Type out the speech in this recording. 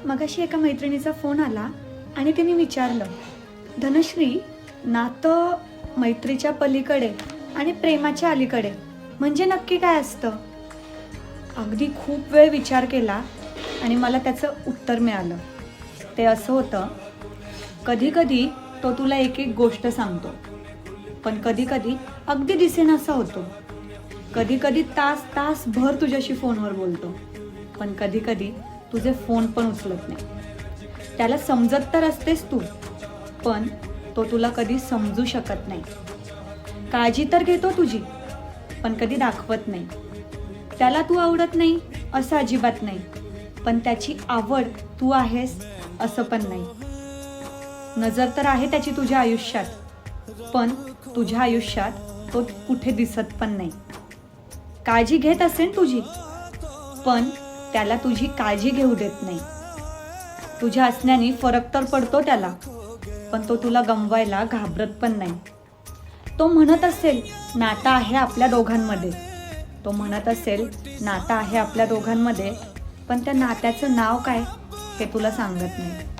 मगाशी एका मैत्रिणीचा फोन आला आणि तिने विचारलं, धनश्री, नातं मैत्रीच्या पलीकडे आणि प्रेमाच्या अलीकडे म्हणजे नक्की काय असतं? अगदी खूप वेळ विचार केला आणि मला त्याचं उत्तर मिळालं. ते असं होतं, कधीकधी तो तुला एक एक गोष्ट सांगतो, पण कधीकधी अगदी दिसेनासा होतो. कधीकधी तास तासभर तुझ्याशी फोनवर बोलतो, पण कधीकधी तुझे फोन पण उचलत नाही. त्याला समजत तर असतेस तू, पण तो तुला कधी समजू शकत नाही. काळजी तर घेतो तुझी, पण कधी दाखवत नाही. त्याला तू आवडत नाही असं अजिबात नाही, पण त्याची आवड तू आहेस असं पण नाही. नजर तर आहे त्याची तुझ्या आयुष्यात, पण तुझ्या आयुष्यात तो कुठे दिसत पण नाही. काळजी घेत असेल तुझी, पण त्याला तुझी काळजी घेऊ देत नाही. तुझ्या असण्याने फरक तर पडतो त्याला, पण तो तुला गमवायला घाबरत पण नाही. तो म्हणत असेल नातं आहे आपल्या दोघांमध्ये, तो म्हणत असेल नातं आहे आपल्या दोघांमध्ये, पण त्या नात्याचं नाव काय हे तुला सांगत नाही.